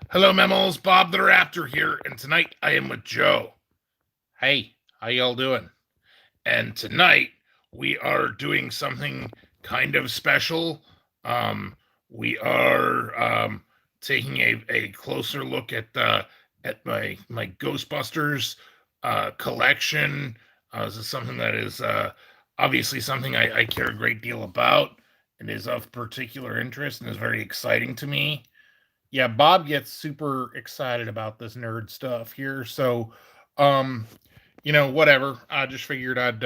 Hello, Mammals. Bob the Raptor here, and tonight I am with Joe. Hey, how y'all doing? And tonight we are doing something kind of special. Um, we are taking a closer look at my Ghostbusters collection. This is something that is obviously something I care a great deal about and is of particular interest and is very exciting to me. Yeah, Bob gets super excited about this nerd stuff here. So, um, whatever. I just figured I'd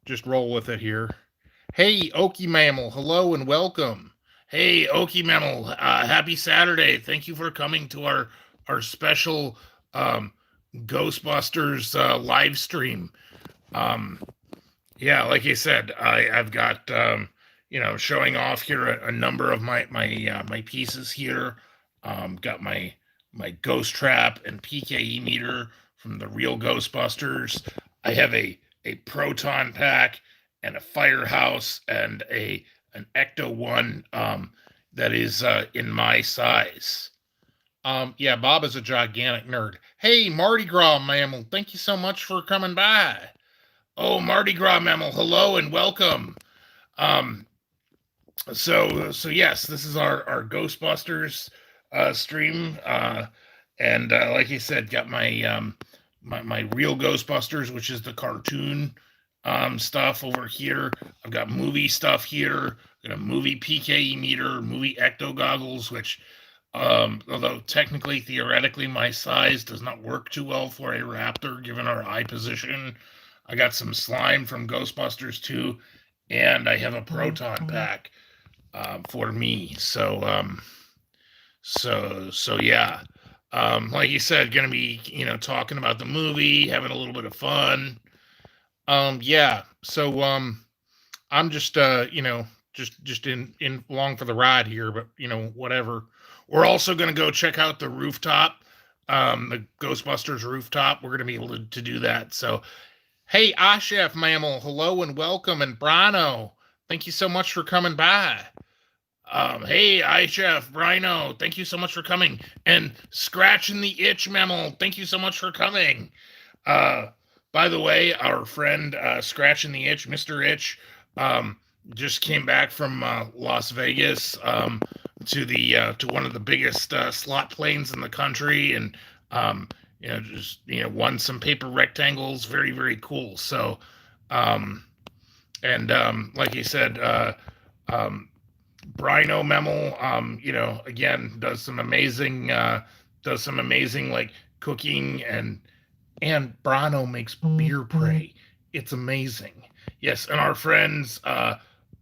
just roll with it here. Hey, Okie Mammal, hello and welcome. Hey, Okie Mammal, happy Saturday. Thank you for coming to our special um, Ghostbusters live stream. Um, yeah, like I said, I've got showing off here a number of my pieces here. Got my ghost trap and PKE meter from the real Ghostbusters. I have a proton pack and a firehouse and a an Ecto one that is in my size. Yeah, Bob is a gigantic nerd. Hey, Mardi Gras mammal, thank you so much for coming by. Oh, Mardi Gras mammal, hello and welcome. Um, so yes, this is our Ghostbusters stream, and like I said, got my real Ghostbusters, which is the cartoon stuff over here. I've got movie stuff here. Got a movie PKE meter, movie ecto goggles, which although technically, theoretically, my size does not work too well for a raptor given our eye position. I got some slime from Ghostbusters 2, and I have a proton pack for me. So yeah. Like you said, gonna be talking about the movie, having a little bit of fun. Yeah. So I'm just just in along for the ride here, but whatever. We're also gonna go check out the rooftop, the Ghostbusters rooftop. We're gonna be able to do that. So hey, Ashef Mammal, hello and welcome, and Brano, thank you so much for coming by. Hey, iChef, Brino, thank you so much for coming. And Scratching the Itch Mammal, thank you so much for coming. Uh, by the way, our friend Scratching the Itch, Mr. Itch, um, just came back from Las Vegas to one of the biggest slot planes in the country, and just won some paper rectangles. Very very cool. So, and like you said, um, Brino Memel, again does some amazing like cooking, and Brano makes beer pray. It's amazing. Yes, and our friends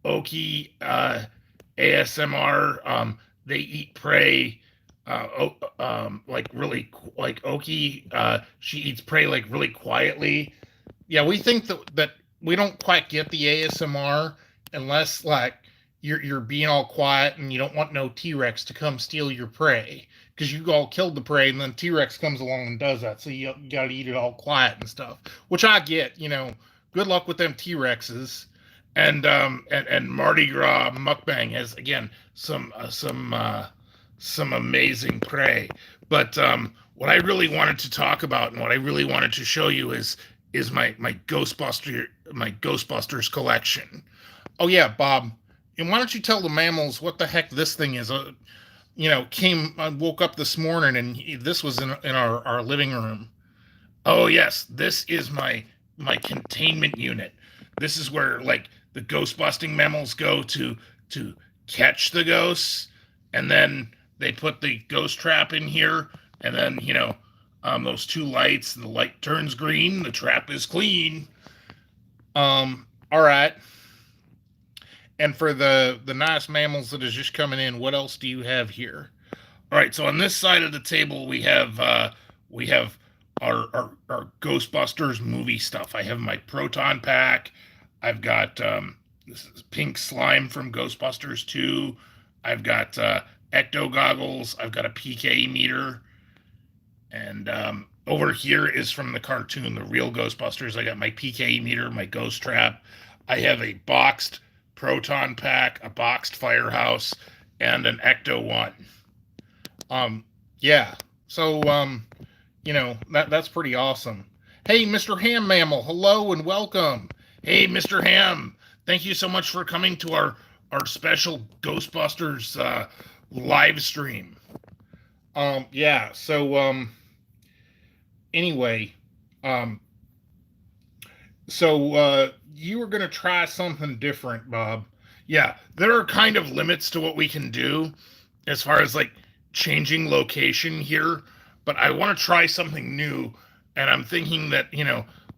Oki ASMR, they eat prey. Like really, like Oki, she eats prey like really quietly. Yeah, we think that we don't quite get the ASMR unless like you're being all quiet and you don't want no T Rex to come steal your prey because you all killed the prey and then T Rex comes along and does that. So you got to eat it all quiet and stuff, which I get. Good luck with them T Rexes. And Mardi Gras mukbang has again some amazing prey. But what I really wanted to talk about and what I really wanted to show you is my Ghostbusters collection. Oh yeah, Bob. And why don't you tell the mammals what the heck this thing is? I woke up this morning and this was in our living room. Oh yes, this is my containment unit. This is where like the ghost busting mammals go to catch the ghosts, and then they put the ghost trap in here, and then those two lights. The light turns green. The trap is clean. All right. And for the nice mammals that is just coming in, what else do you have here? All right, so on this side of the table we have our Ghostbusters movie stuff. I have my proton pack. I've got this is pink slime from Ghostbusters 2. I've got ecto goggles. I've got a PK meter, and over here is from the cartoon, the real Ghostbusters. I got my PK meter, my ghost trap. I have a boxed proton pack, a boxed firehouse, and an ecto one. Um, Yeah. So that's pretty awesome. Hey, Mr. Ham Mammal, hello and welcome. Hey, Mr. Ham, thank you so much for coming to our special Ghostbusters live stream. Yeah. So anyway, um, you were gonna try something different, Bob. Yeah, there are kind of limits to what we can do as far as like changing location here, but I want to try something new, and I'm thinking that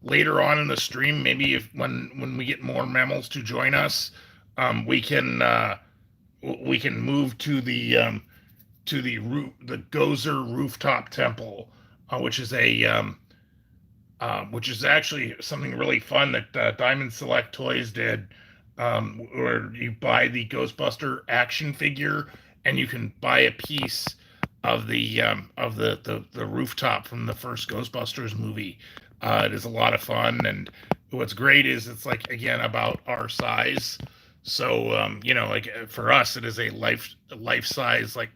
later on in the stream, maybe if when we get more mammals to join us, we can move to the Gozer Rooftop Temple, which is actually something really fun that Diamond Select Toys did, where you buy the Ghostbuster action figure and you can buy a piece of the rooftop from the first Ghostbusters movie. It is a lot of fun, and what's great is it's like again about our size. So like for us, it is a life size like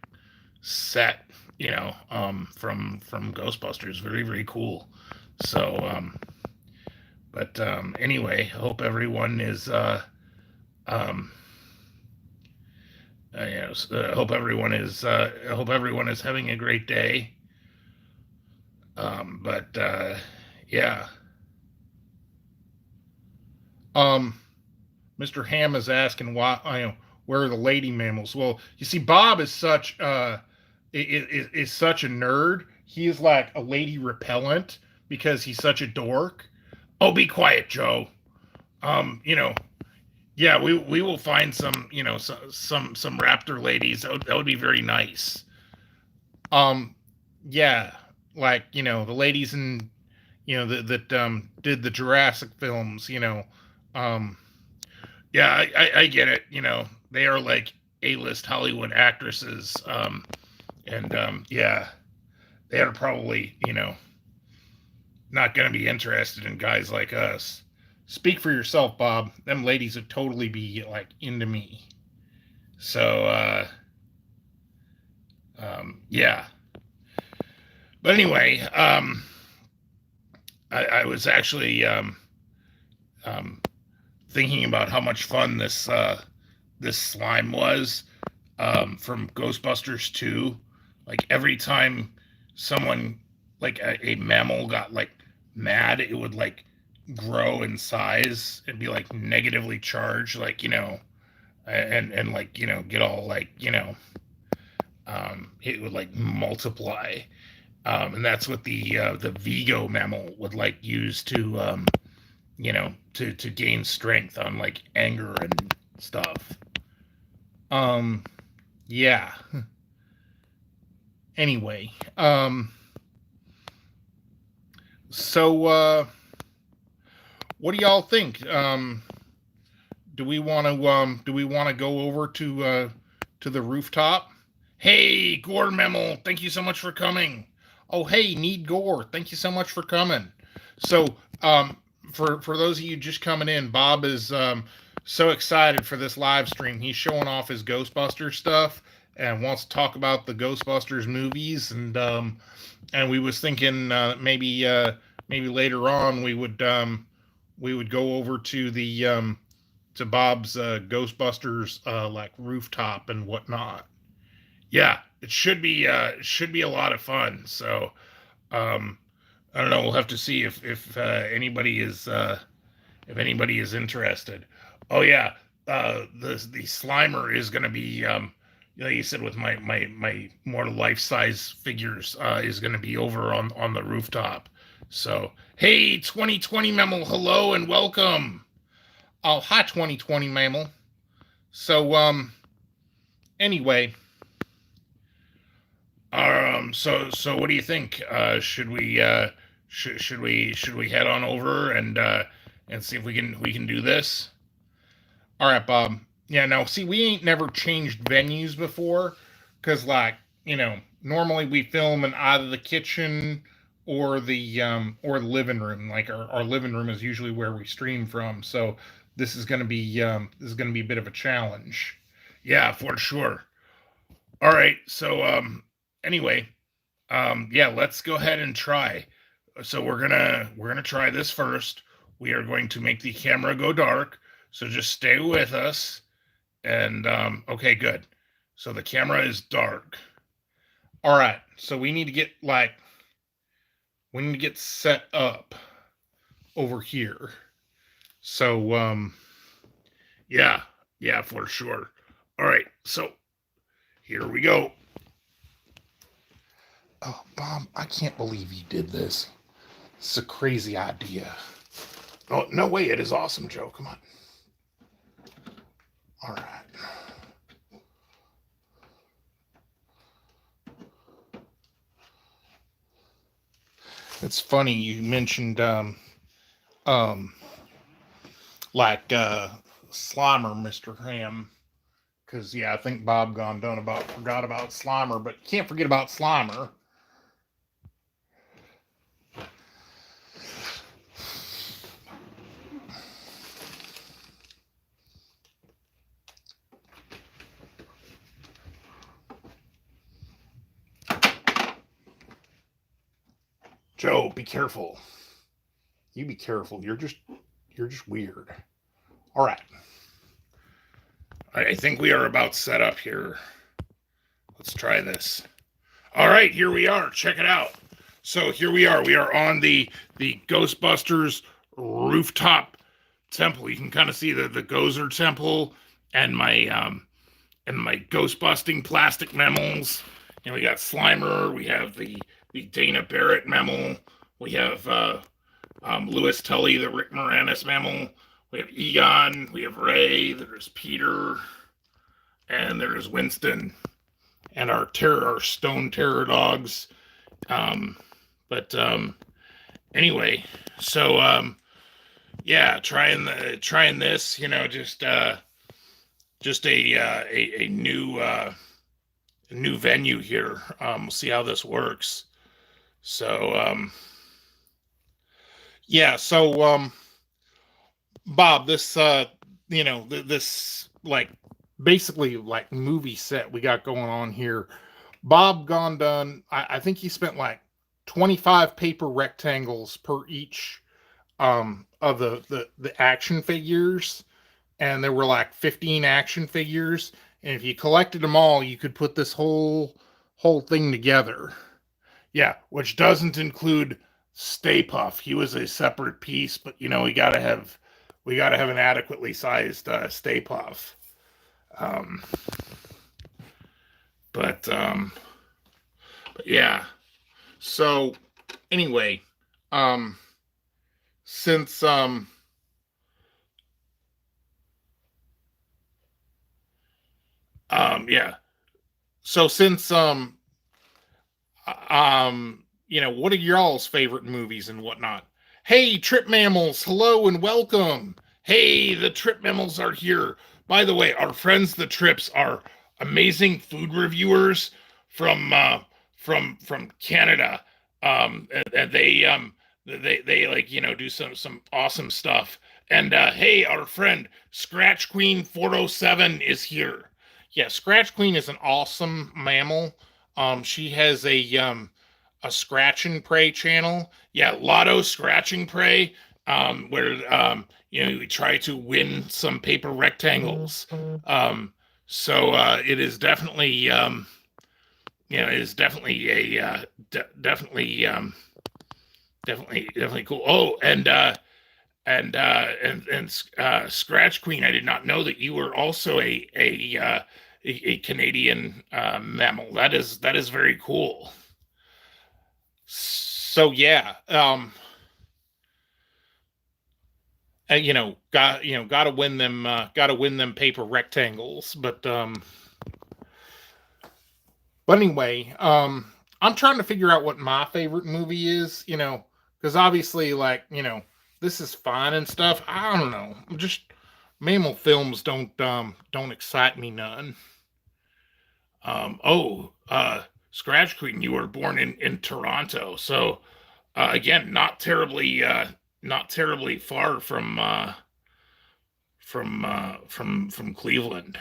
set, from Ghostbusters. Very very cool. So, but anyway, I hope everyone is. Um, hope everyone is. I hope everyone is having a great day. But yeah. Um, Mr. Ham is asking why. Where are the lady mammals? Well, you see, Bob is such is such a nerd. He is like a lady repellent because he's such a dork. Oh, be quiet, Joe. Um, you know, yeah, we will find some, some raptor ladies. That would be very nice. Um, yeah, like the ladies in that did the Jurassic films. Um, yeah, I get it. They are like A-list Hollywood actresses. And yeah, they are probably not going to be interested in guys like us. Speak for yourself, Bob. Them ladies would totally be like into me. So yeah. But anyway, I was actually um, thinking about how much fun this slime was from Ghostbusters 2. Like every time someone like a mammal got like mad, it would like grow in size and be like negatively charged, like and like get all like it would like multiply, and that's what the Vigo mammal would like use to to gain strength on like anger and stuff. Um, yeah. Anyway, so what do y'all think? Do we want to go over to the rooftop? Hey, Gore Memel, thank you so much for coming. Oh, hey, Need Gore, thank you so much for coming. So, for those of you just coming in, Bob is so excited for this live stream. He's showing off his Ghostbusters stuff and wants to talk about the Ghostbusters movies. And we was thinking maybe later on we would go over to Bob's Ghostbusters like rooftop and whatnot. Yeah, it should be a lot of fun. So um, I don't know. We'll have to see if anybody is interested. Oh yeah, the Slimer is going to be like you said with my more life size figures is going to be over on the rooftop. So hey, 2020 mammal, hello and welcome. Oh hi, 2020 mammal. So anyway, so what do you think? Should we head on over and see if we can do this? All right, Bob. Yeah, no, see, we ain't never changed venues before, cause like normally we film in either the kitchen or the living room. Like our living room is usually where we stream from. So this is gonna be a bit of a challenge. Yeah, for sure. All right. So anyway, Yeah, let's go ahead and try. So we're gonna try this first. We are going to make the camera go dark. So just stay with us. And okay, good. So the camera is dark. All right. So we need to get set up over here. So yeah, yeah, for sure. All right. So here we go. Oh, Bob, I can't believe you did this. It's a crazy idea. Oh, no way. It is awesome, Joe. Come on. All right. It's funny you mentioned um like Slimer, Mr. Ham, because yeah, I think Bob gone done about forgot about Slimer, but you can't forget about Slimer. Joe, be careful. You be careful. You're just weird. All right. I think we are about set up here. Let's try this. All right, here we are. Check it out. So here we are. We are on the Ghostbusters rooftop temple. You can kind of see the Gozer temple and my ghost busting plastic mammals. And we got Slimer. We have the Dana Barrett mammal. We have Lewis Tully, the Rick Moranis mammal. We have Egon. We have Ray. There's Peter, and there's Winston, and our stone terror dogs. But anyway, so yeah, trying this, just a new venue here. We'll see how this works. So yeah, so Bob, this this like basically like movie set we got going on here. Bob gone done. I think he spent like 25 paper rectangles per each of the action figures, and there were like 15 action figures, and if you collected them all you could put this whole thing together. Yeah, which doesn't include Stay Puff. He was a separate piece, but we gotta have an adequately sized Stay Puff. um but yeah, so anyway, um since yeah, so since what are y'all's favorite movies and whatnot? Hey, Trip Mammals, hello and welcome. Hey, the Trip Mammals are here. By the way, our friends the Trips are amazing food reviewers from Canada. And they like do some awesome stuff. And hey, our friend Scratch Queen 407 is here. Yeah, Scratch Queen is an awesome mammal. She has a scratch and pray channel. Yeah, Lotto Scratch and Pray, where we try to win some paper rectangles. So it is definitely it is definitely a definitely cool. Oh, and Scratch Queen, I did not know that you were also a Canadian mammal. That is very cool. So yeah, gotta win them, paper rectangles. But anyway, I'm trying to figure out what my favorite movie is. Because obviously, this is fine and stuff. I don't know, just mammal films don't excite me none. Oh, Scratch Queen, you were born in Toronto, so again, not terribly far from Cleveland.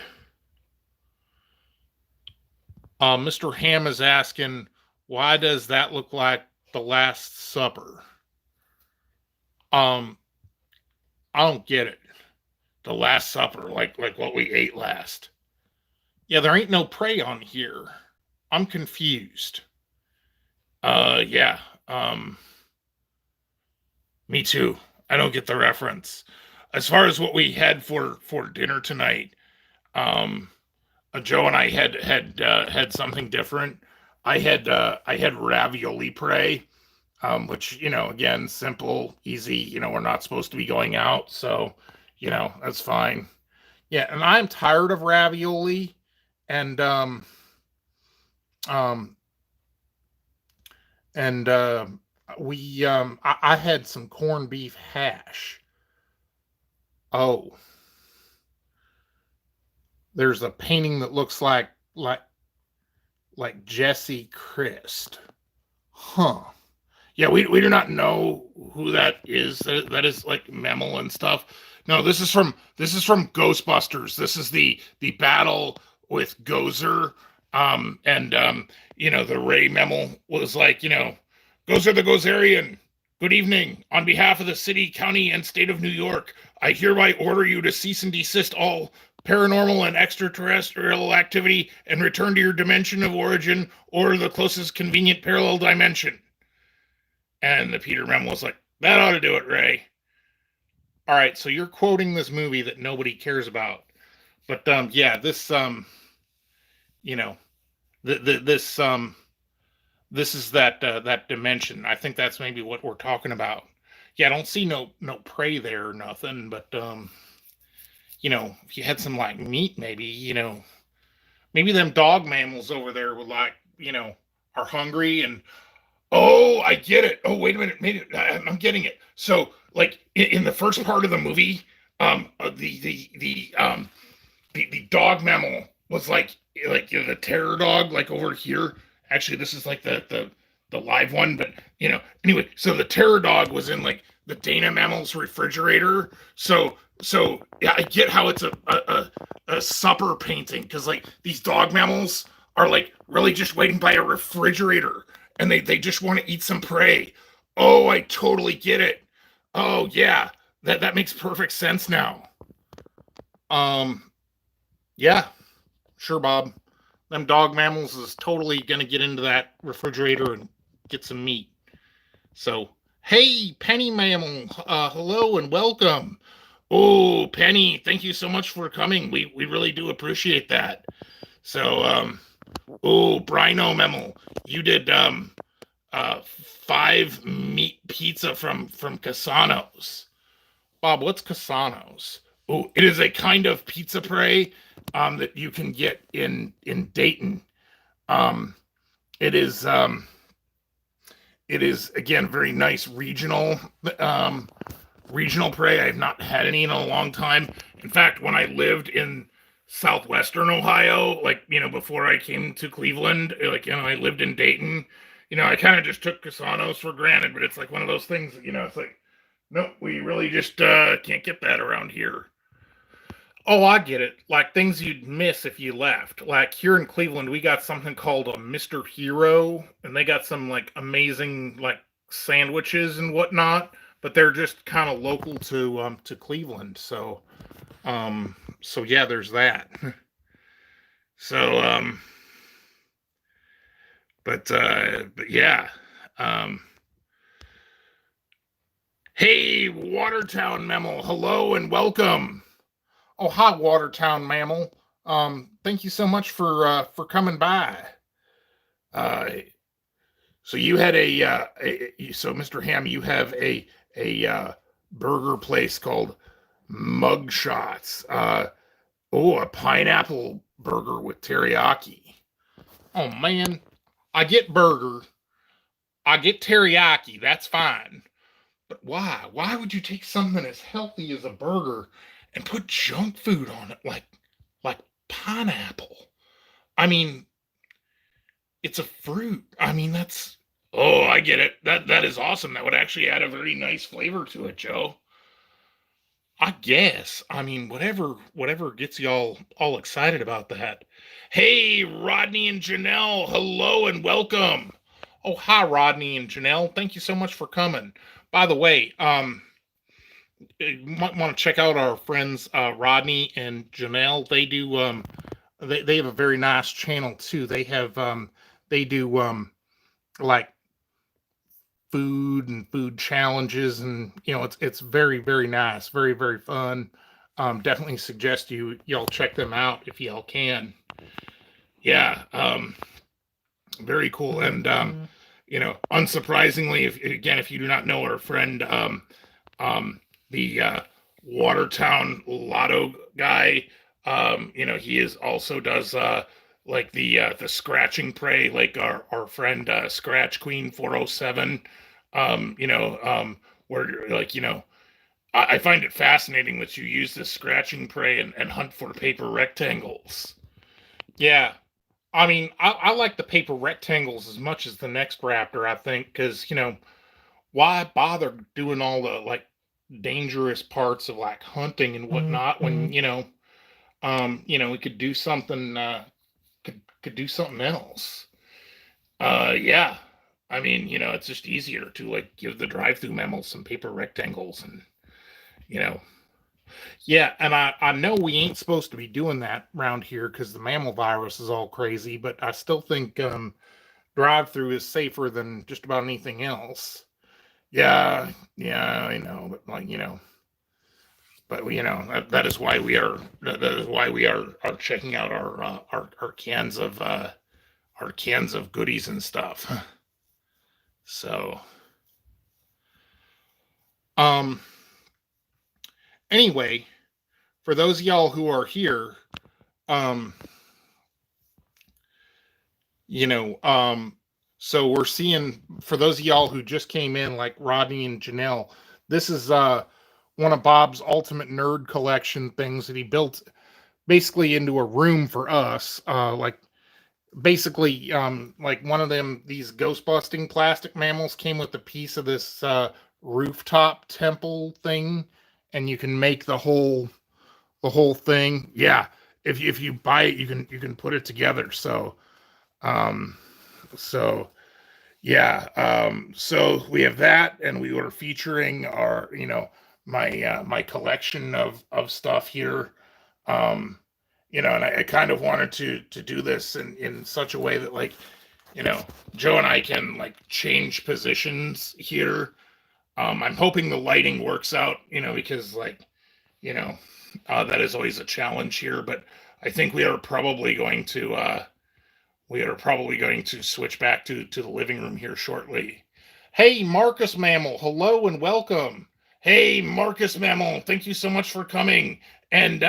Mr. Ham is asking, Why does that look like the Last Supper? I don't get it. The Last Supper, like what we ate last. Yeah, there ain't no prey on here. I'm confused. Yeah. Me too. I don't get the reference. As far as what we had for dinner tonight, um, Joe and I had something different. I had ravioli puree, which again, simple, easy. We're not supposed to be going out, so that's fine. Yeah, and I'm tired of ravioli, and um, and I had some corned beef hash. Oh, there's a painting that looks like Jesse Christ. Huh. Yeah, we do not know who that is. That is like Memel and stuff. No, this is from Ghostbusters. This is the battle with Gozer. And the Ray Memel was like, Gozer the Gozerian. Good evening. On behalf of the city, county, and state of New York, I hereby order you to cease and desist all paranormal and extraterrestrial activity and return to your dimension of origin or the closest convenient parallel dimension. And the Peter Memel was like, that ought to do it, Ray. All right, so you're quoting this movie that nobody cares about. But yeah, this you know, this is that dimension. I think that's maybe what we're talking about. Yeah, I don't see no prey there or nothing, but if you had some like meat, maybe, maybe them dog mammals over there would like, are hungry and oh, I get it. Oh, wait a minute, maybe I'm getting it. So, like in the first part of the movie, the dog mammal was like the terror dog, like over here. Actually, this is like the live one, but anyway. So the terror dog was in like the Dana Mammal's refrigerator. So yeah, I get how it's a supper painting because like these dog mammals are like really just waiting by a refrigerator and they just want to eat some prey. Oh, I totally get it. Oh yeah, that makes perfect sense now. Um, yeah, sure, Bob. Them dog mammals is totally gonna get into that refrigerator and get some meat. So, hey, Penny Mammal, hello and welcome. Oh, Penny, thank you so much for coming. We really do appreciate that. So, oh, Brino Mammal, you did 5 meat pizza from Casano's. Bob, what's Casano's? Oh, it is a kind of pizza pie that you can get in Dayton. Um, it is again very nice um, regional prey. I have not had any in a long time. In fact, when I lived in southwestern Ohio, like before I came to Cleveland, like I lived in Dayton. I kind of just took Casanos for granted, but it's like one of those things. It's like, nope, we really just can't get that around here. Oh, I get it. Like things you'd miss if you left. Like here in Cleveland, we got something called a Mr. Hero, and they got some like amazing like sandwiches and whatnot, but they're just kind of local to Cleveland. So yeah, there's that. So but yeah. Um Hey, Watertown Mammal, hello and welcome. Oh, hi, Watertown Mammal. Thank you so much for coming by. Uh, so you had so Mr. Ham, you have a burger place called Mugshots. Oh, a pineapple burger with teriyaki. Oh man, I get burger, I get teriyaki. That's fine. But why? Why would you take something as healthy as a burger and put junk food on it like pineapple? I mean, it's a fruit. I mean, that's oh, I get it. That is awesome. That would actually add a very nice flavor to it, Joe. I guess. I mean, whatever gets y'all all excited about that. Hey, Rodney and Janelle, hello and welcome. Oh, hi, Rodney and Janelle. Thank you so much for coming. By the way, you might want to check out our friends Rodney and Janelle. They have a very nice channel too. They do like food and food challenges, and it's very nice, very fun. Definitely suggest y'all check them out if y'all can. Yeah, very cool. And unsurprisingly, if you do not know our friend, the Watertown Lotto guy, he is also does like the scratching prey, like our friend Scratch Queen 407. Where I find it fascinating that you use this scratching prey and hunt for paper rectangles. Yeah, I mean, I like the paper rectangles as much as the next Raptor, I think, because, why bother doing all the, like, dangerous parts of, like, hunting and whatnot when, we could do something, could do something else. Yeah. I mean, it's just easier to, like, give the drive-thru mammals some paper rectangles and, you know, yeah, and I know we ain't supposed to be doing that around here because the mammal virus is all crazy, but I still think drive-through is safer than just about anything else. Yeah, yeah, I know, but that is why we are checking out our cans of goodies and stuff. So, um, anyway, for those of y'all who are here, um, so we're seeing, for those of y'all who just came in, like Rodney and Janelle, this is one of Bob's ultimate nerd collection things that he built basically into a room for us. Like basically, like one of these ghost busting plastic mammals came with a piece of this rooftop temple thing, and you can make the whole thing. Yeah, if you buy it, you can put it together. Um, so yeah, so we have that, and we were featuring our, my collection of stuff here. Um, and I kind of wanted to do this in such a way that, like, Joe and I can, like, change positions here. I'm hoping the lighting works out, because, like, you know, that is always a challenge here. But I think we are probably going to switch back to the living room here shortly. Hey, Marcus Mammal, hello and welcome. Hey, Marcus Mammal, thank you so much for coming. And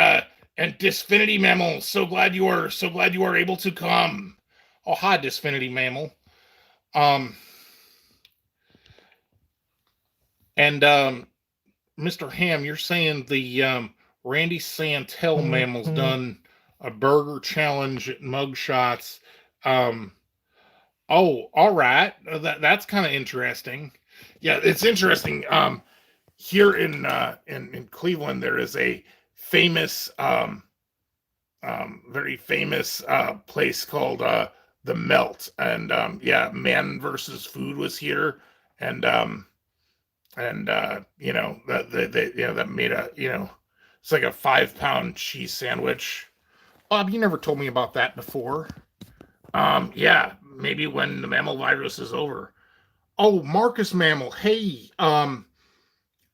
Disfinity Mammal, so glad you are able to come. Oh, hi, Disfinity Mammal. Um, and Mr. Ham, you're saying the Randy Santel Mammal's done a burger challenge at Mugshots. Um, Oh, all right. That's kind of interesting. Yeah, it's interesting. Here in Cleveland, there is a famous, very famous place called the Melt, and yeah, Man versus Food was here, and that made it's like a 5 pound cheese sandwich. Bob, you never told me about that before. Yeah, maybe when the mammal virus is over. Oh, Marcus Mammal, hey,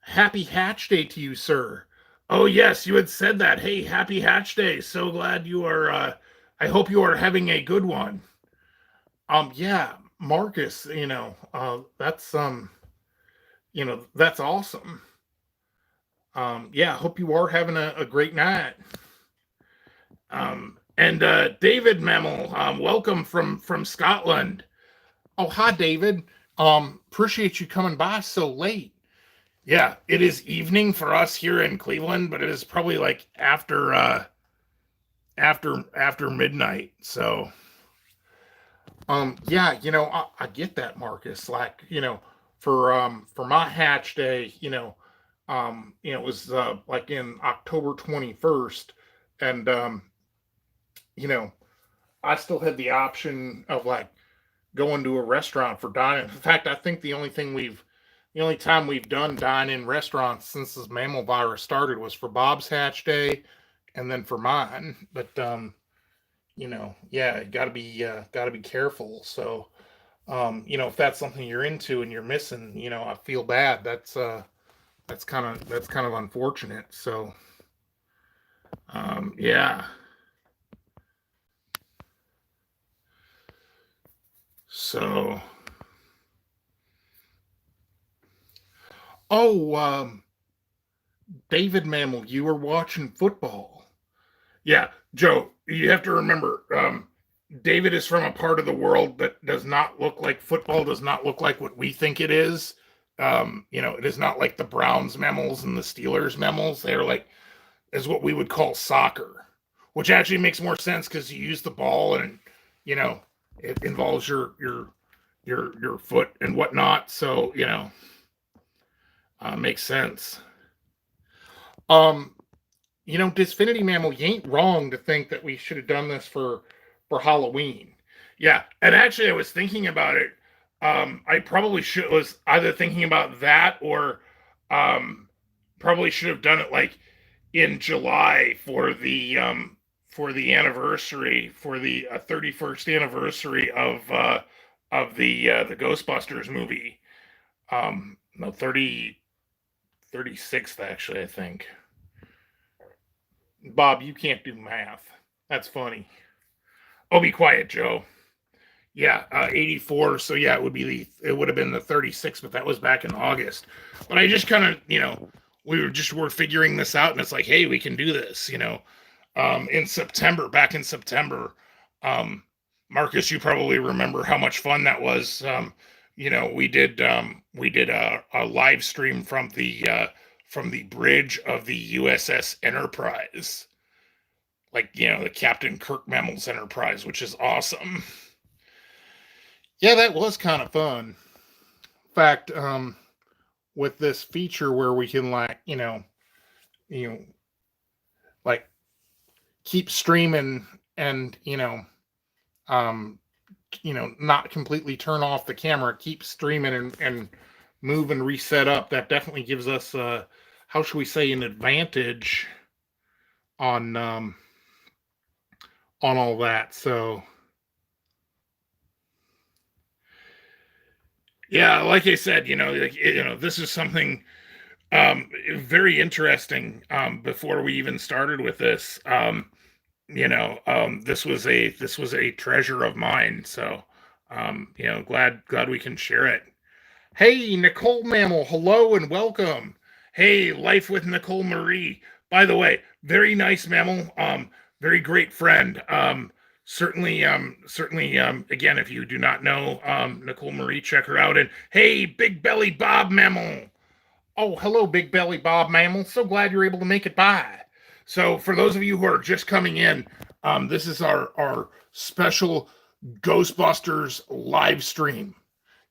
happy Hatch Day to you, sir. Oh, yes, you had said that. Hey, happy Hatch Day. So glad you are, I hope you are having a good one. Yeah, Marcus, that's awesome. Yeah, I hope you are having a great night. And David Mammal, welcome from Scotland. Oh, hi, David. Appreciate you coming by so late. Yeah, it is evening for us here in Cleveland, but it is probably like after midnight. So, yeah, I get that, Marcus. Like, for my hatch day, it was like in October 21st, and you know, I still had the option of, like, going to a restaurant for dining. In fact, I think the only time we've done dine-in restaurants since this mammal virus started was for Bob's Hatch Day, and then for mine. But yeah, got to be careful. So, if that's something you're into and you're missing, I feel bad. That's kind of unfortunate. So, yeah. So, oh, David Mammal, you were watching football. Yeah, Joe, you have to remember, David is from a part of the world that does not look like football, does not look like what we think it is. It is not like the Browns mammals and the Steelers mammals. They're like, is what we would call soccer, which actually makes more sense because you use the ball and, you know, it involves your foot and whatnot. So, makes sense. Um, Disfinity Mammal, you ain't wrong to think that we should have done this for Halloween. Yeah, and actually, I was thinking about it. I probably should was either thinking about that or probably should have done it like in July for the anniversary for the 31st anniversary of the Ghostbusters movie. No, 36th actually, I think. Bob, you can't do math. That's funny. Oh, be quiet, Joe. Yeah, 84. So yeah, it would have been the 36th, but that was back in August. But I just kind of, were figuring this out, and it's like, hey, we can do this, in September, back in September. Marcus, you probably remember how much fun that was. We did a live stream from the bridge of the USS Enterprise, like the Captain Kirk Mammals Enterprise, which is awesome. Yeah, that was kind of fun. In fact, with this feature where we can you know, like keep streaming and not completely turn off the camera, keep streaming and move and reset up. That definitely gives us how should we say an advantage on all that. So yeah, like I said, this is something very interesting. Before we even started with this, this was a treasure of mine. So, glad we can share it. Hey, Nicole Mammal, hello and welcome. Hey, Life with Nicole Marie. By the way, very nice mammal. Very great friend. Certainly, again, if you do not know Nicole Marie, check her out. And hey, Big Belly Bob Mammal. Oh, hello, Big Belly Bob Mammal. So glad you're able to make it by. So, for those of you who are just coming in, this is our special Ghostbusters live stream.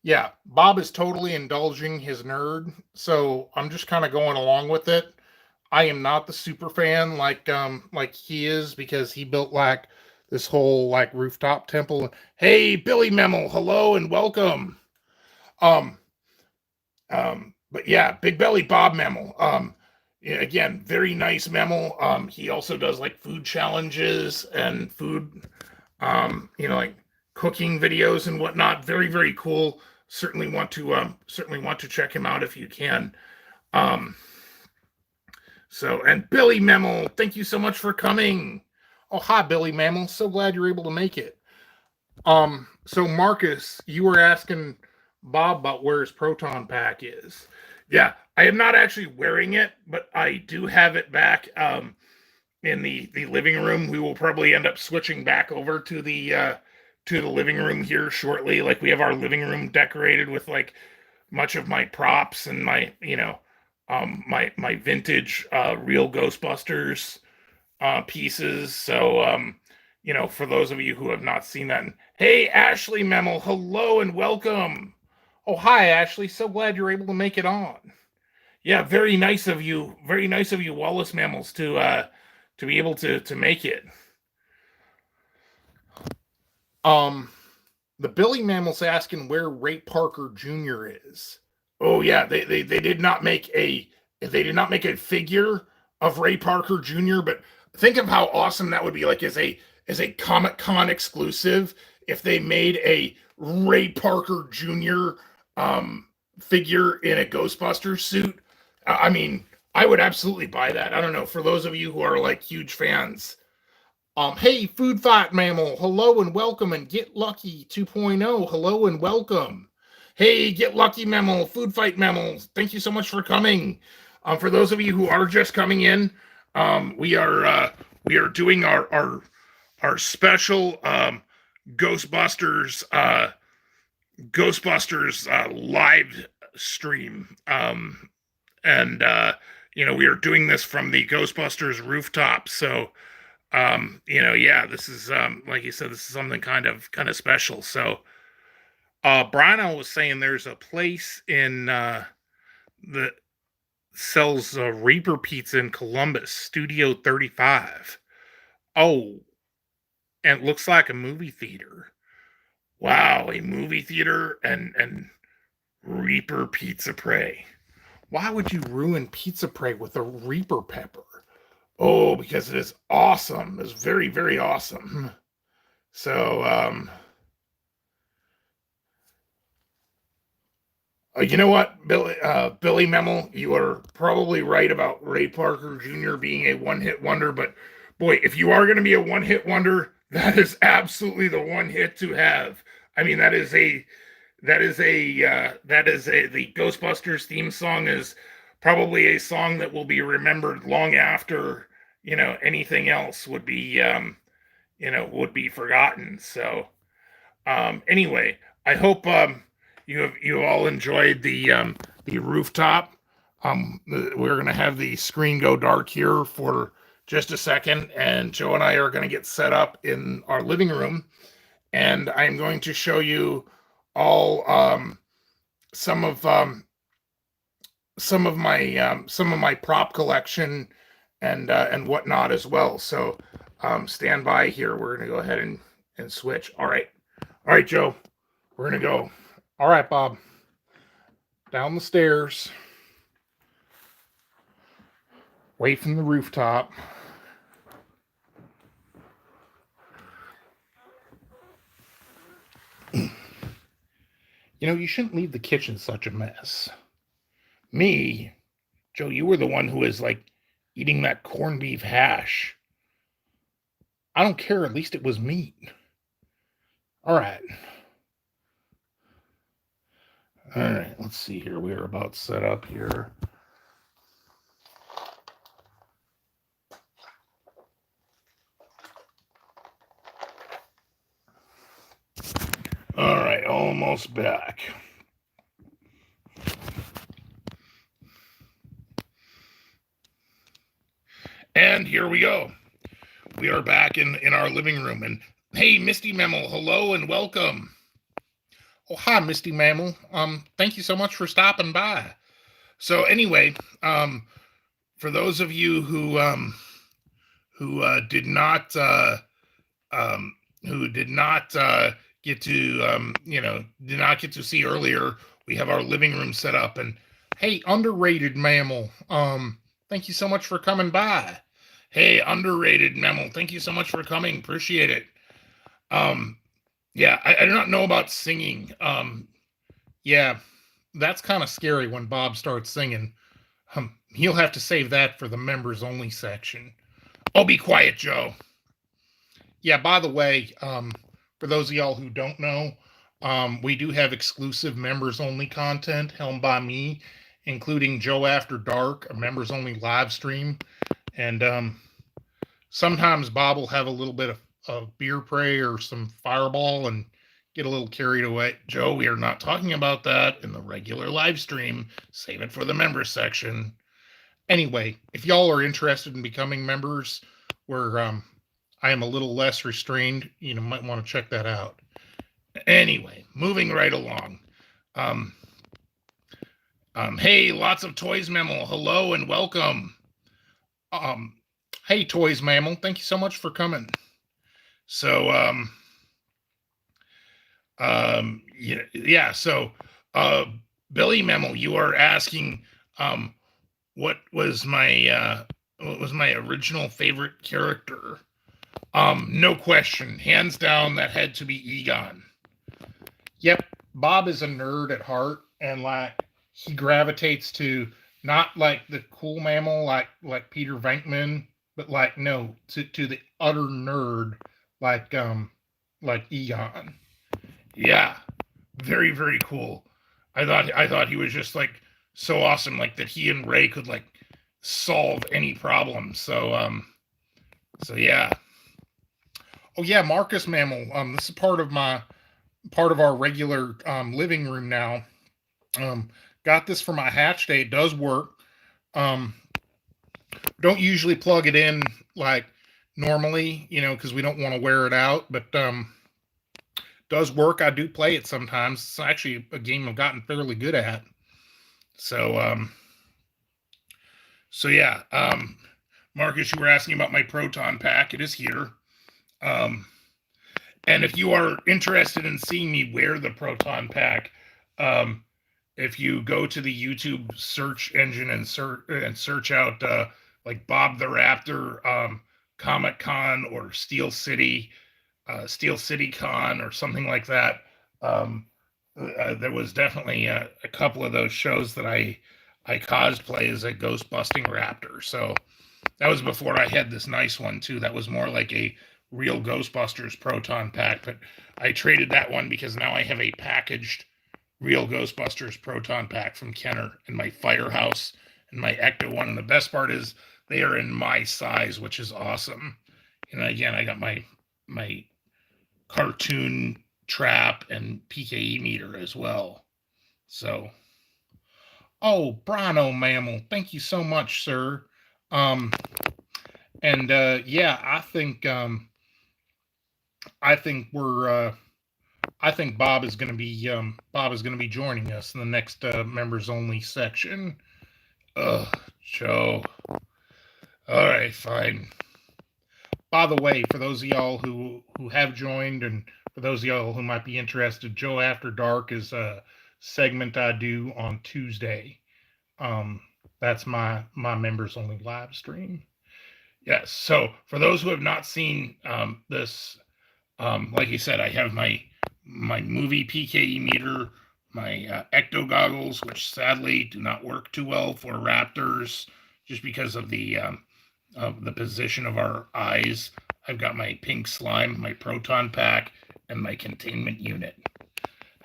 Yeah, Bob is totally indulging his nerd, so I'm just kind of going along with it. I am not the super fan like he is because he built like this whole like rooftop temple. Hey, Billy Memel, hello and welcome. Um, but yeah, Big Belly Bob Memel. Yeah, again, very nice Memel. He also does like food challenges and food, like cooking videos and whatnot. Very, very cool. Certainly want to check him out if you can. Um, and Billy Memel, thank you so much for coming. Oh, hi, Billy Memel. So glad you're able to make it. So Marcus, you were asking Bob about where his proton pack is. Yeah, I am not actually wearing it, but I do have it back in the living room. We will probably end up switching back over to the living room here shortly. Like we have our living room decorated with like much of my props and my my vintage real Ghostbusters pieces. So for those of you who have not seen that, hey Ashley Memel, hello and welcome. Oh hi Ashley, so glad you're able to make it on. Yeah, very nice of you, Wallace Mammals, to be able to make it. The Billy Mammal's asking where Ray Parker Jr. is. Oh yeah, they did not make a figure of Ray Parker Jr. But think of how awesome that would be, like as a Comic Con exclusive, if they made a Ray Parker Jr. Figure in a Ghostbusters suit. I mean, I would absolutely buy that. I don't know, for those of you who are like huge fans. Hey, Food Fight Mammal, hello and welcome, and Get Lucky 2.0, hello and welcome. Hey, Get Lucky Mammal, Food Fight Mammal, thank you so much for coming. For those of you who are just coming in, we are doing our special Ghostbusters live stream, and we are doing this from the Ghostbusters rooftop. So this is like you said, this is something kind of special. So Brian was saying there's a place in that sells Reaper Pizza in Columbus, Studio 35. Oh, and it looks like a movie theater. Wow, a movie theater and Reaper Pizza Prey. Why would you ruin Pizza Prey with a Reaper pepper? Oh, because it is awesome. It's very, very awesome. So, you know what, Billy Memel, you are probably right about Ray Parker Jr. being a one-hit wonder, but boy, if you are going to be a one-hit wonder, that is absolutely the one hit to have. I mean, the Ghostbusters theme song is probably a song that will be remembered long after, anything else would be forgotten. So, anyway, I hope, you all enjoyed the rooftop. We're going to have the screen go dark here for just a second, and Joe and I are going to get set up in our living room, and I'm going to show you all some of my prop collection and whatnot as well. So stand by here. We're going to go ahead and switch. All right, Joe, we're going to go. All right, Bob, down the stairs, away from the rooftop. You shouldn't leave the kitchen such a mess. Me, Joe, you were the one who was like eating that corned beef hash. I don't care, at least it was meat. All right, let's see here. We are about set up here. All right, almost back. And here we go. We are back in our living room. And hey, Misty Mammal, hello and welcome. Oh, hi, Misty Mammal. Thank you so much for stopping by. So anyway, for those of you who did not get to see earlier, we have our living room set up. And hey, underrated Mammal, thank you so much for coming by. Hey, underrated Mammal, thank you so much for coming. Appreciate it. Yeah, I do not know about singing. Yeah, that's kind of scary when Bob starts singing. He'll have to save that for the members only section. Oh, be quiet, Joe. Yeah, by the way, for those of y'all who don't know, we do have exclusive members only content helmed by me, including Joe After Dark, a members only live stream. And sometimes Bob will have a little bit of beer prey or some Fireball and get a little carried away. Joe, we are not talking about that in the regular live stream. Save it for the members section. Anyway, if y'all are interested in becoming members, where I am a little less restrained, might want to check that out. Anyway, moving right along. Hey, lots of toys Mammal, hello and welcome. Hey, toys Mammal, thank you so much for coming. So Yeah. So, uh, Billy Memel, you are asking, um, what was my original favorite character? No question, hands down, that had to be Egon. Yep, Bob is a nerd at heart, and like he gravitates to not like the cool mammal like Peter Venkman, but like no to the utter nerd like like Egon. Yeah, very very cool. I thought he was just like so awesome, like that he and Ray could like solve any problem. So yeah. Oh yeah, Marcus Mammal. This is part of our regular living room now. Um, got this for my hatch day. It does work. Um, don't usually plug it in like normally, because we don't want to wear it out. But does work. I do play it sometimes. It's actually a game I've gotten fairly good at. So so yeah. Marcus, you were asking about my proton pack. It is here. Um, and if you are interested in seeing me wear the proton pack, um, if you go to the YouTube search engine and search out like Bob the Raptor Comic Con or Steel City Con or something like that, there was definitely a couple of those shows that I cosplay as a ghost busting raptor. So that was before I had this nice one too. That was more like a real Ghostbusters proton pack, but I traded that one because now I have a packaged real Ghostbusters proton pack from Kenner in my Firehouse and my Ecto one. And the best part is they are in my size, which is awesome. And again, I got my cartoon trap and PKE meter as well. So, oh, Brano Mammal, thank you so much, sir. Um, and yeah, I think I think Bob is gonna be joining us in the next members only section. Joe. All right, fine. By the way, for those of y'all who have joined, and for those of y'all who might be interested, Joe After Dark is a segment I do on Tuesday. Um, that's my members only live stream. Yes. So for those who have not seen this, like you said, I have my movie PKE meter, my ecto goggles, which sadly do not work too well for raptors, just because of the position of our eyes. I've got my pink slime, my proton pack, and my containment unit.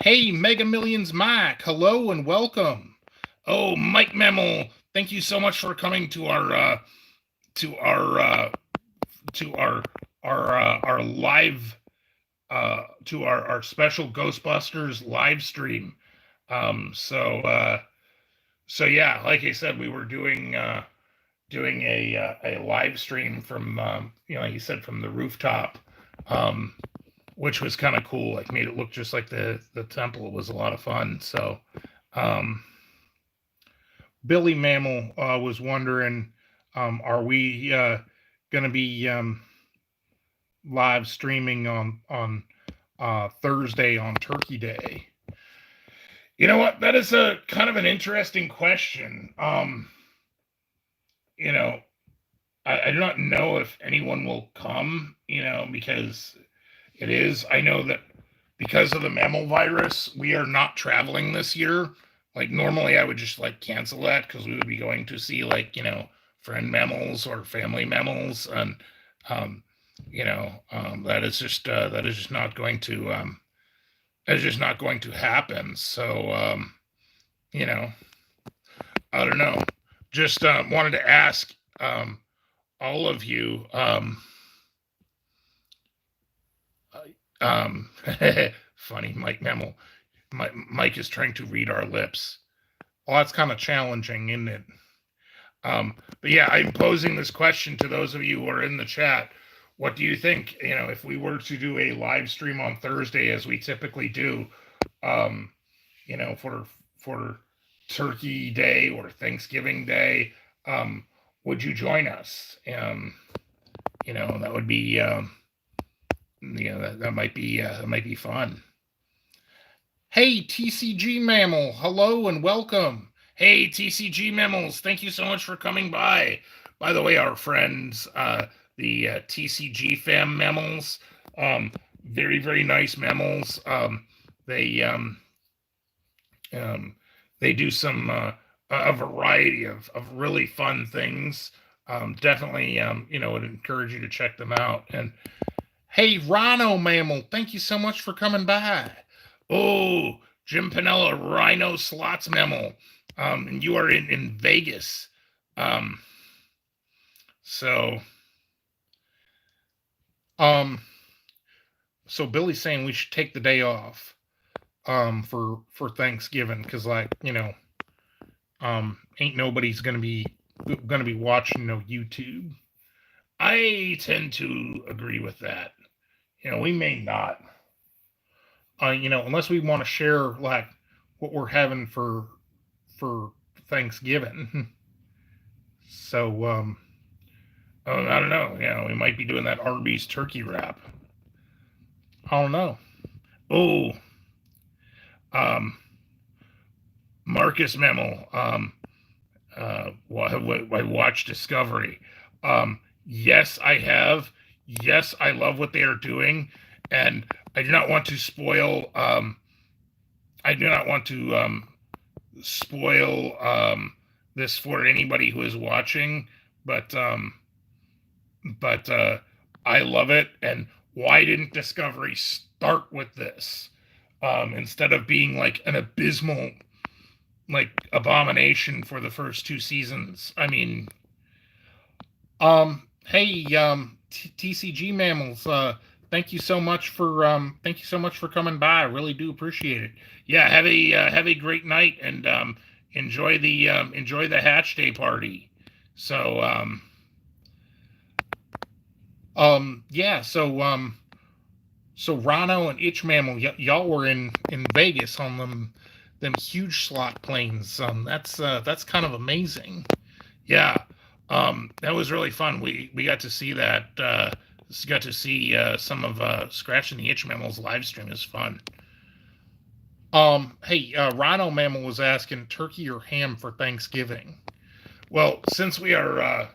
Hey, Mega Millions Mike, hello and welcome. Oh, Mike Memel, thank you so much for coming to our to our to our live to our special Ghostbusters live stream. So yeah, like I said, we were doing a live stream from like you said, from the rooftop, which was kind of cool. Like made it look just like the temple. It was a lot of fun. So Billy Mammal was wondering, are we going to be live streaming on Thursday on Turkey Day? You know what? That is a kind of an interesting question. You know, I do not know if anyone will come. Because it is. I know that because of the mammal virus, we are not traveling this year. Like normally, I would just like cancel that because we would be going to see like friend mammals or family mammals, and that is just not going to that is just not going to happen. So you know, I don't know. Just wanted to ask all of you. Funny, Mike Memel. Mike is trying to read our lips. Well, that's kind of challenging, isn't it? But yeah, I'm posing this question to those of you who are in the chat. What do you think? If we were to do a live stream on Thursday, as we typically do, for Turkey Day or Thanksgiving Day, would you join us? That would be, that might be fun. Hey, TCG Mammal, hello and welcome. Hey, TCG Mammals, thank you so much for coming by. By the way, our friends, the TCG fam mammals, very, very nice mammals. They um, they do some a variety of really fun things. Definitely, would encourage you to check them out. And hey, Rhino Mammal, thank you so much for coming by. Oh, Jim Pinella, Rhino Slots Mammal. And you are in Vegas. Um, so, um, so Billy's saying we should take the day off, for Thanksgiving, because ain't nobody's gonna be watching no YouTube. I tend to agree with that. We may not. Unless we want to share like what we're having for Thanksgiving. So I don't know. We might be doing that Arby's turkey wrap. I don't know. Oh, um, Marcus Memmel. I watched Discovery. Yes, I have. Yes, I love what they are doing, and I do not want to spoil. I do not want to spoil this for anybody who is watching, but I love it. And why didn't Discovery start with this instead of being like an abysmal abomination for the first two seasons? I mean, hey, TCG Mammals, thank you so much for coming by. I really do appreciate it. Yeah, have a great night, and enjoy the Hatch Day party. So yeah, so Rhino and Itch Mammal, y'all were in Vegas on them huge slot planes. That's kind of amazing. Yeah, that was really fun. We got to see that. Got to see some of Scratching the Itch Mammal's live stream. Is fun. Hey, Rhino Mammal was asking turkey or ham for Thanksgiving. Well, since we are,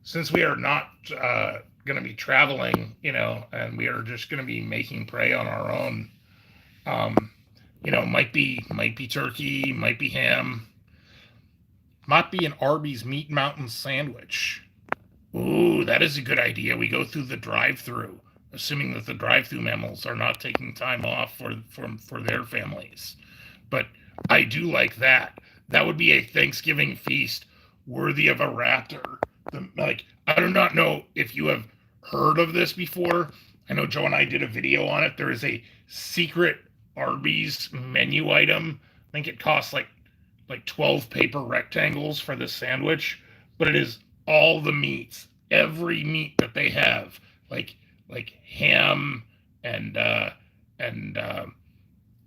since we are not going to be traveling, and we are just going to be making prey on our own, might be turkey, might be ham, might be an Arby's Meat Mountain sandwich. Ooh, that is a good idea. We go through the drive-thru, assuming that the drive-thru mammals are not taking time off for their families. But I do like that. That would be a Thanksgiving feast worthy of a raptor. I do not know if you have heard of this before. I know Joe and I did a video on it. There is a secret Arby's menu item. I think it costs like 12 paper rectangles for this sandwich, but it is all the meats, every meat that they have, like ham and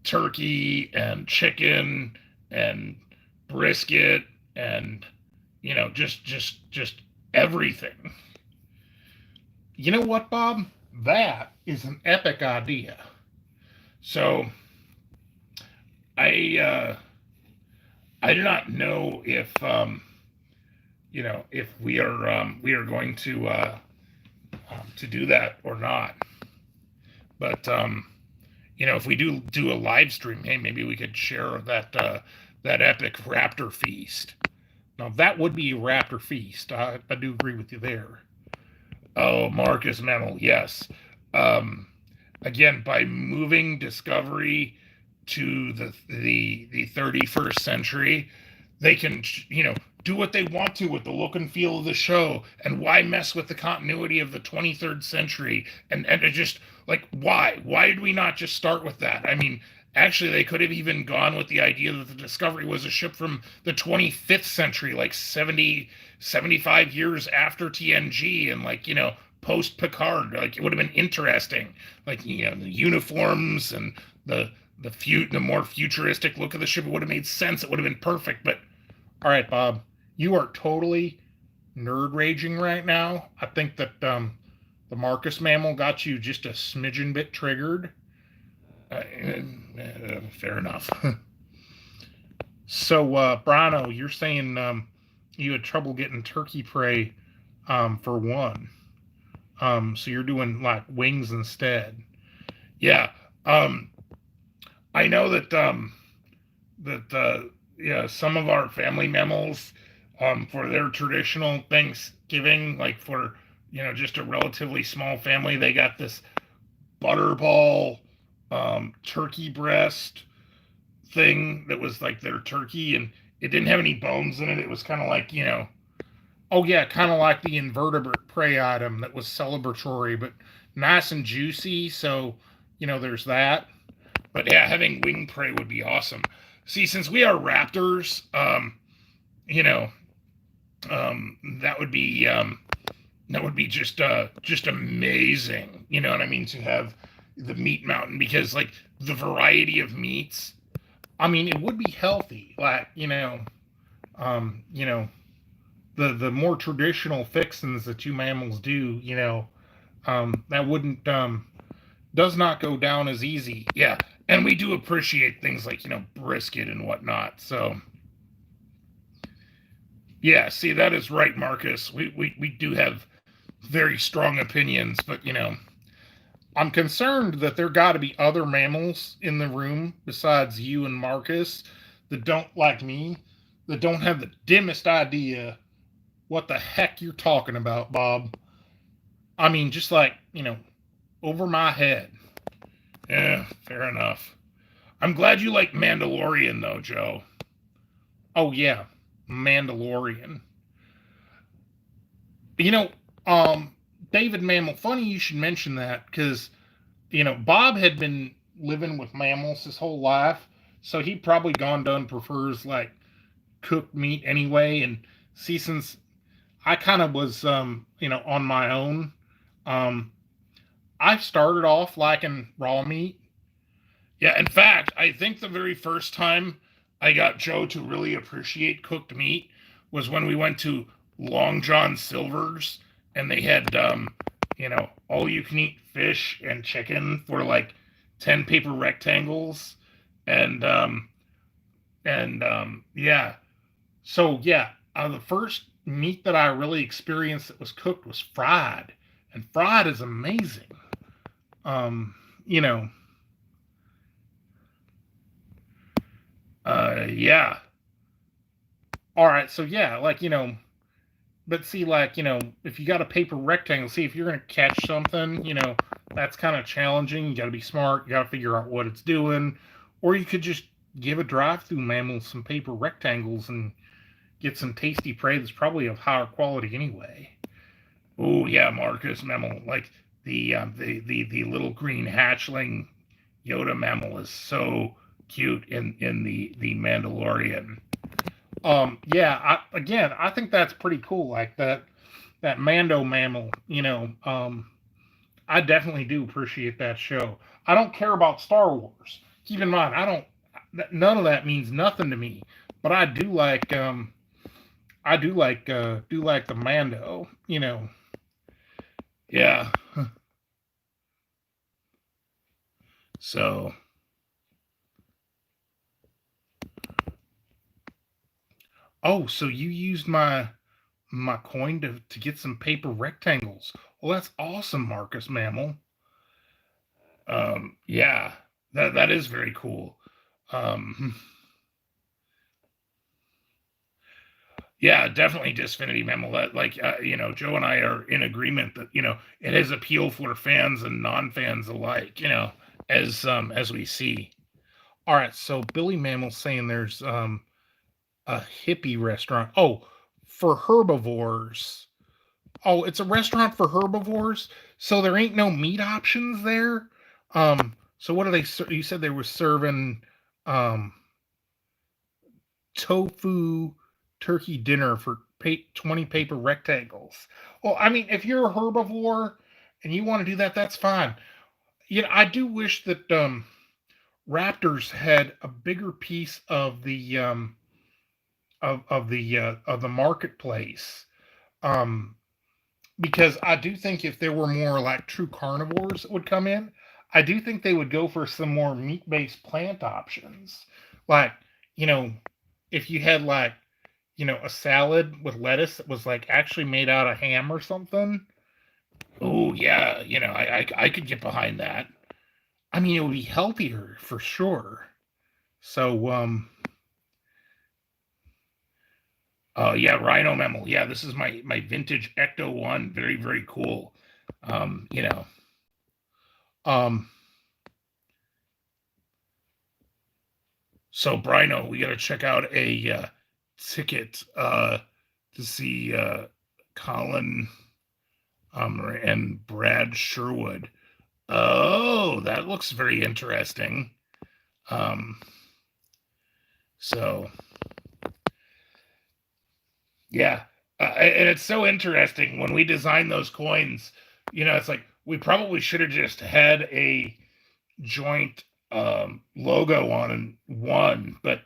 turkey and chicken and brisket and just everything. You know what, Bob? That is an epic idea. So I do not know if if we are going to do that or not. But if we do a live stream, hey, maybe we could share that epic raptor feast. Now that would be a raptor feast. I do agree with you there. Oh, Marcus Mennel, yes. Again, by moving Discovery to the 31st century, they can do what they want to with the look and feel of the show, and why mess with the continuity of the 23rd century? And it just why did we not just start with that? I mean, actually, they could have even gone with the idea that the Discovery was a ship from the 25th century, like 75 years after TNG, and post Picard. It would have been interesting, the uniforms and the more futuristic look of the ship. It would have made sense. It would have been perfect. But all right, Bob, you are totally nerd raging right now. I think that the Marcus Mammal got you just a smidgen bit triggered. Fair enough. So, Brano, you're saying you had trouble getting turkey prey for one. So you're doing like wings instead. Yeah. Um, I know that yeah, some of our family mammals for their traditional Thanksgiving, like for just a relatively small family, they got this butterball turkey breast thing that was like their turkey, and it didn't have any bones in it. It was kind of like oh yeah, kind of like the invertebrate prey item that was celebratory, but nice and juicy. So there's that. But yeah, having wing prey would be awesome. See, since we are raptors, you know, that would be just amazing. You know what I mean? To have the meat mountain, because like the variety of meats. I mean, it would be healthy. Like um, you know, the more traditional fixins that you mammals do. That wouldn't does not go down as easy. Yeah, and we do appreciate things like brisket and whatnot. So yeah, see, that is right, Marcus. We do have very strong opinions, but I'm concerned that there got to be other mammals in the room besides you and Marcus that don't like me, that don't have the dimmest idea what the heck you're talking about, Bob. I mean, just like over my head. Yeah, fair enough. I'm glad you like Mandalorian though, Joe. Oh yeah, Mandalorian. You know, um, David Mammal. Funny you should mention that because Bob had been living with mammals his whole life, so he probably gone done prefers like cooked meat anyway. And see, since I kind of was on my own, um, I started off liking raw meat. Yeah, in fact, I think the very first time I got Joe to really appreciate cooked meat was when we went to Long John Silver's and they had all you can eat fish and chicken for like 10 paper rectangles and yeah. So yeah, the first meat that I really experienced that was cooked was fried, and fried is amazing. You know, yeah. All right, so yeah, like but see, like if you got a paper rectangle, see if you're gonna catch something, that's kind of challenging. You got to be smart. You got to figure out what it's doing, or you could just give a drive-through mammal some paper rectangles and get some tasty prey that's probably of higher quality anyway. Oh yeah, Marcus mammal, like the little green hatchling Yoda mammal is so cute in the Mandalorian. Yeah, I think that's pretty cool. Like that Mando mammal, I definitely do appreciate that show. I don't care about Star Wars. Keep in mind, I don't. None of that means nothing to me. But I do like the Mando. Yeah. So, oh, so you used my coin to get some paper rectangles. Well, that's awesome, Marcus Mammal. Yeah, that is very cool. Um, yeah, definitely Disfinity Mammal. That like Joe and I are in agreement that it has appeal for fans and non-fans alike. As we see. All right, so Billy Mammal's saying there's a hippie restaurant. Oh, for herbivores. Oh, it's a restaurant for herbivores, so there ain't no meat options there. So what are they? You said they were serving um tofu turkey dinner for 20 paper rectangles. Well, I mean, if you're a herbivore and you want to do that, that's fine. I do wish that Raptors had a bigger piece of the marketplace. Um, because I do think if there were more like true carnivores that would come in, I do think they would go for some more meat-based plant options. Like, you know, if you had like, a salad with lettuce that was like actually made out of ham or something. Oh yeah, I could get behind that. I mean, it would be healthier for sure. So yeah, Rhino Mammal. Yeah, this is my vintage Ecto One. Very very cool. Um, you know, um, so Brino, we got to check out a ticket to see Colin and Brad Sherwood. Oh, that looks very interesting. Um, so yeah, and it's so interesting when we design those coins. It's like we probably should have just had a joint logo on one, but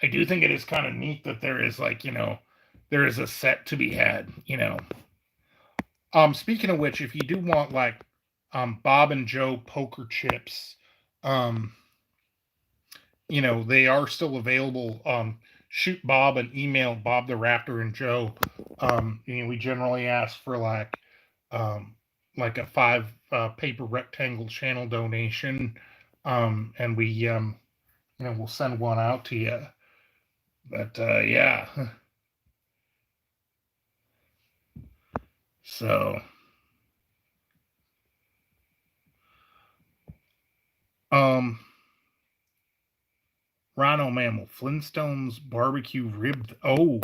I do think it is kind of neat that there is like there is a set to be had. Speaking of which, if you do want like Bob and Joe poker chips, um, they are still available. Shoot Bob an email, Bob the Raptor and Joe. We generally ask for like a 5 paper rectangle channel donation, and we we'll send one out to you. But yeah, so um, Rhino Mammal, Flintstones barbecue rib. Oh,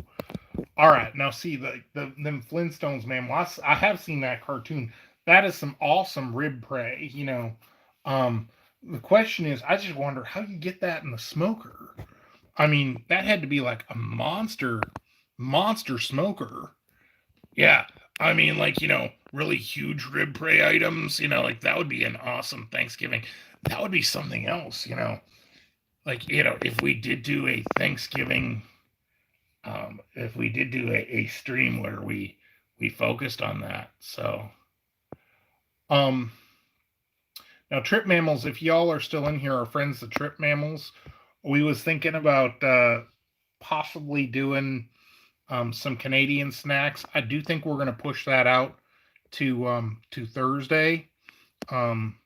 all right. Now see them Flintstones, man. Well, I have seen that cartoon. That is some awesome rib prey. The question is, I just wonder how you get that in the smoker. I mean, that had to be like a monster smoker. Yeah. I mean, like, really huge rib prey items, like that would be an awesome Thanksgiving. That would be something else, like, if we did do a Thanksgiving, if we did do a stream where we focused on that. So, um, now Trip Mammals, if y'all are still in here, our friends, the Trip Mammals, we was thinking about possibly doing some Canadian snacks. I do think we're going to push that out to Thursday. Um,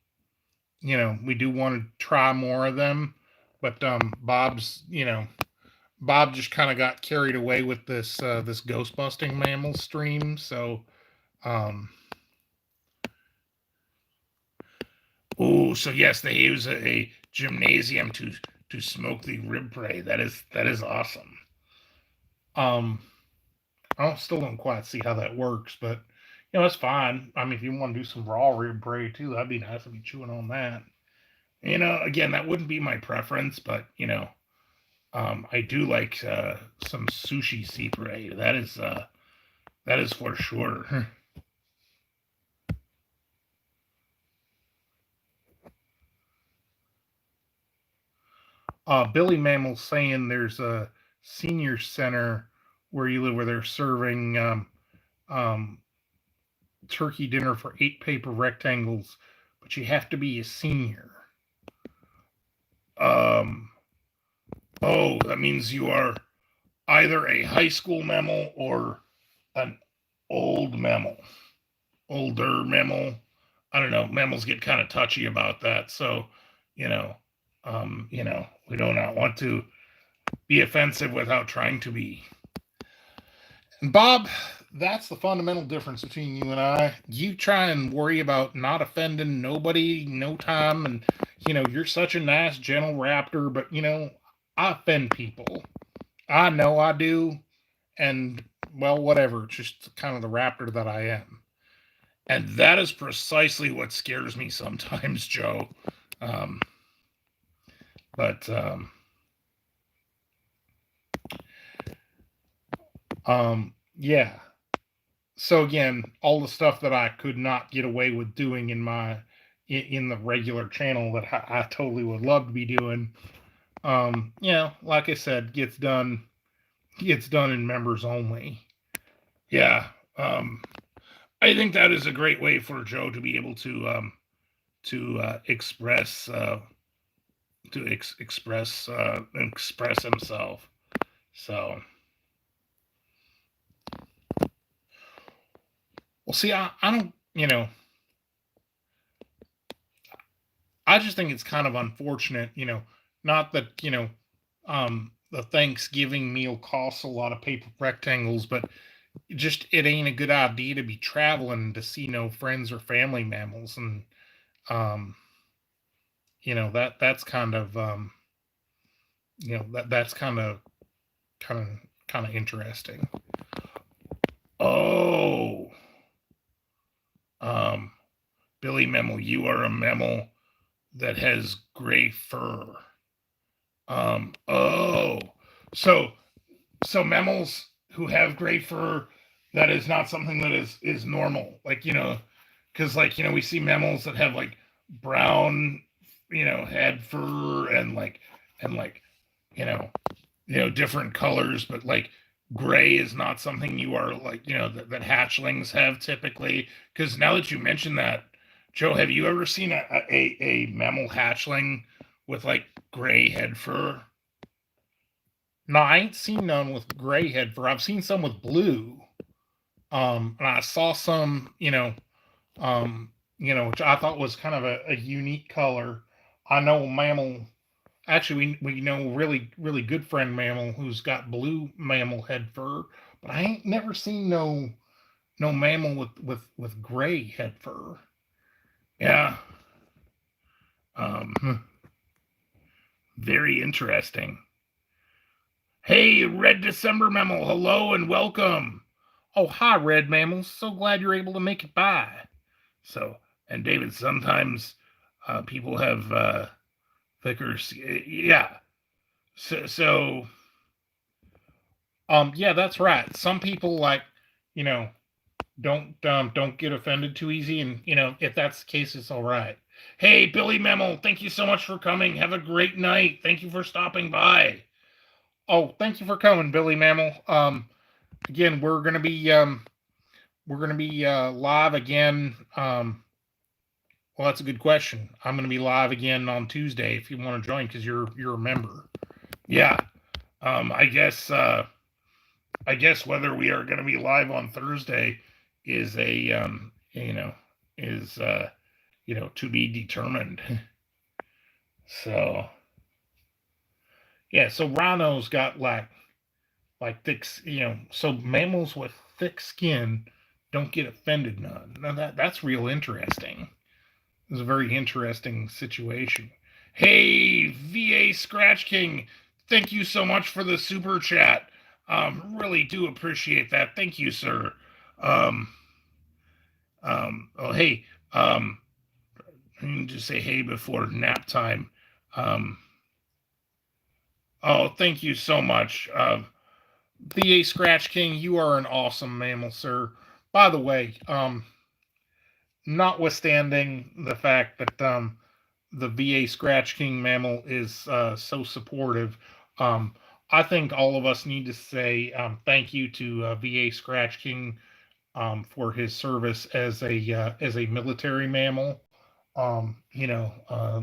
we do want to try more of them, but Bob just kind of got carried away with this Ghostbusting mammal stream. So, um, so yes, they use a gymnasium to smoke the rib prey. That is awesome. I still don't quite see how that works, but that's fine. I mean, if you want to do some raw rib prey too, that'd be nice to be chewing on that. Again, that wouldn't be my preference, but I do like some sushi seaprey. That is for sure. Billy Mammal's saying there's a senior center where you live where they're serving um, turkey dinner for 8 paper rectangles, but you have to be a senior. Oh, that means you are either a high school mammal or an old mammal, older mammal. I don't know. Mammals get kind of touchy about that, so you know, we do not want to be offensive without trying to be. And Bob, that's the fundamental difference between you and I. You try and worry about not offending nobody, no time, and you're such a nice, gentle raptor, but I offend people. I know I do, and well, whatever. It's just kind of the raptor that I am. And that is precisely what scares me sometimes, Joe. Um, but yeah. So again, all the stuff that I could not get away with doing in the regular channel that I totally would love to be doing. Like I said, gets done in members only. Yeah. I think that is a great way for Joe to be able to express express himself. So, well, see, I don't, I just think it's kind of unfortunate, not that, the Thanksgiving meal costs a lot of paper rectangles, but just it ain't a good idea to be traveling to see no friends or family mammals. And, um, that's kind of, that's kind of, kind of interesting. Oh, um, Billy Mammal, you are a mammal that has gray fur. Oh, so mammals who have gray fur, that is not something that is normal. Like, because like, we see mammals that have like brown, head fur, and you know, different colors, but like gray is not something you are like, that hatchlings have typically. Because now that you mention that, Joe, have you ever seen a mammal hatchling with like gray head fur? No, I ain't seen none with gray head fur. I've seen some with blue. And I saw some, which I thought was kind of a unique color. I know mammal. Actually, we know really really good friend mammal who's got blue mammal head fur, but I ain't never seen no mammal with gray head fur. Yeah. Um, very interesting. Hey, Red December mammal, hello and welcome. Oh, hi, Red Mammal. So glad you're able to make it by. So, and David, sometimes people have thicker. Yeah. So, yeah, that's right. Some people like, you know, don't get offended too easy, and if that's the case, it's all right. Hey, Billy Mammal, thank you so much for coming. Have a great night. Thank you for stopping by. Oh, thank you for coming, Billy Mammal. Again, we're gonna be live again. Well, that's a good question. I'm gonna be live again on Tuesday if you want to join because you're a member. Yeah. I guess whether we are gonna be live on Thursday is a is to be determined. So yeah, so rhinos got like thick, so mammals with thick skin don't get offended none. Now that's real interesting. It's a very interesting situation. Hey, VA Scratch King, thank you so much for the super chat. Really do appreciate that. Thank you, sir. Um, oh, hey, I need to say hey before nap time. Um, oh, thank you so much. VA Scratch King, you are an awesome mammal, sir. By the way, notwithstanding the fact that the VA Scratch King mammal is so supportive, um, I think all of us need to say thank you to VA Scratch King for his service as a military mammal. Um, you know, uh,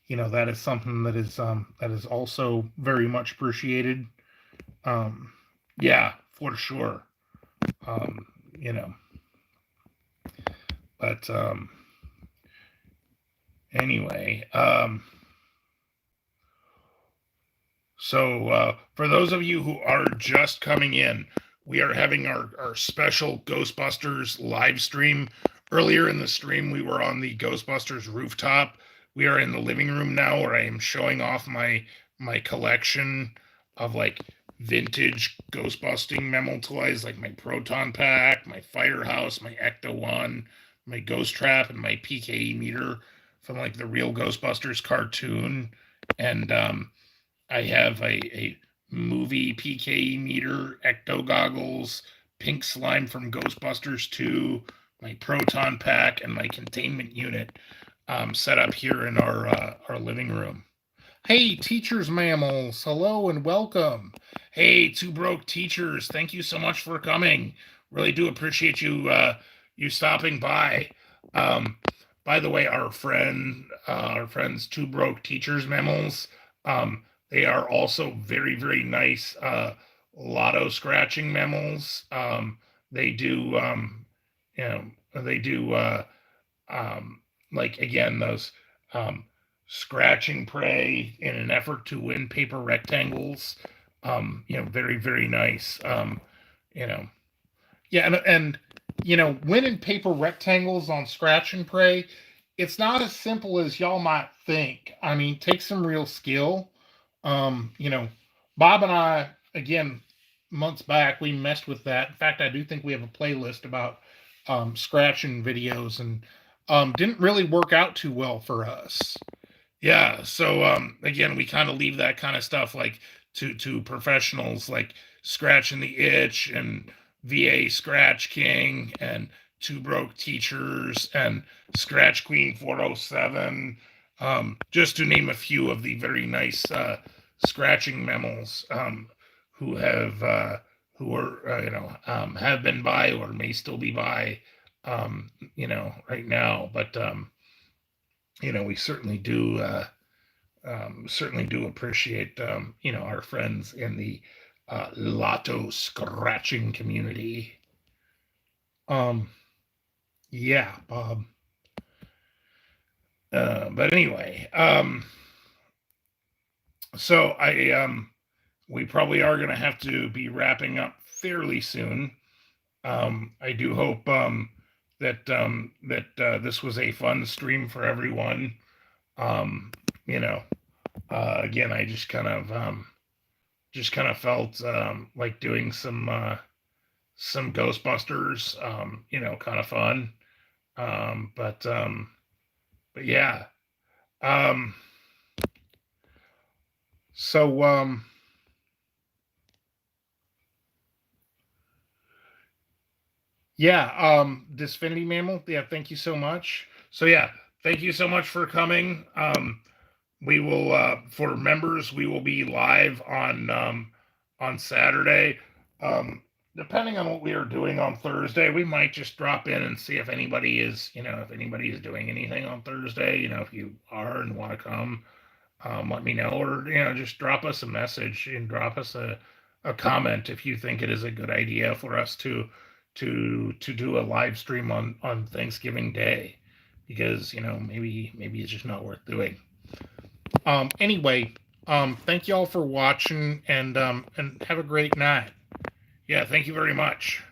that is something that is also very much appreciated. Um, yeah, for sure. Um, you know, but anyway, so for those of you who are just coming in, we are having our special Ghostbusters live stream. Earlier in the stream, we were on the Ghostbusters rooftop. We are in the living room now, where I am showing off my collection of like vintage ghostbusting mammal toys, like my proton pack, my firehouse, my Ecto One, my ghost trap, and my PKE meter from like the real Ghostbusters cartoon. And I have a movie PKE meter, ecto goggles, pink slime from Ghostbusters 2, my proton pack, and my containment unit set up here in our living room. Hey, teachers mammals, hello and welcome. Hey, two broke teachers, thank you so much for coming. Really do appreciate you you stopping by. Um, by the way, our friends Two Broke Teachers MAMMALS, they are also very, very nice lotto scratching MAMMALs. They do, you know, they do, like again, those um, scratching prey in an effort to win paper rectangles. Very, very nice. You know, yeah, and winning paper rectangles on scratch and pray, it's not as simple as y'all might think. I mean, take some real skill. You know, Bob and I, again, months back, we messed with that. In fact, I do think we have a playlist about scratching videos, and didn't really work out too well for us. Yeah, so again, we kind of leave that kind of stuff like to professionals like Scratching the Itch and VA Scratch King and Two Broke Teachers and Scratch Queen 407, just to name a few of the very nice scratching MAMMALs who are have been by or may still be by right now, but we certainly do appreciate our friends in the lotto scratching community. Yeah, Bob. But anyway, so we probably are going to have to be wrapping up fairly soon. I do hope that this was a fun stream for everyone. Again, I just kind of felt like doing some Ghostbusters, kind of fun. But yeah. So yeah, Disfinity Mammal. Yeah, thank you so much. So yeah, thank you so much for coming. We will for members, we will be live on Saturday. Depending on what we are doing on Thursday, we might just drop in and see if anybody is doing anything on Thursday. If you are and want to come, let me know, or just drop us a message and drop us a comment if you think it is a good idea for us to do a live stream on Thanksgiving Day, because maybe it's just not worth doing. Anyway, thank you all for watching, and have a great night. Yeah, thank you very much.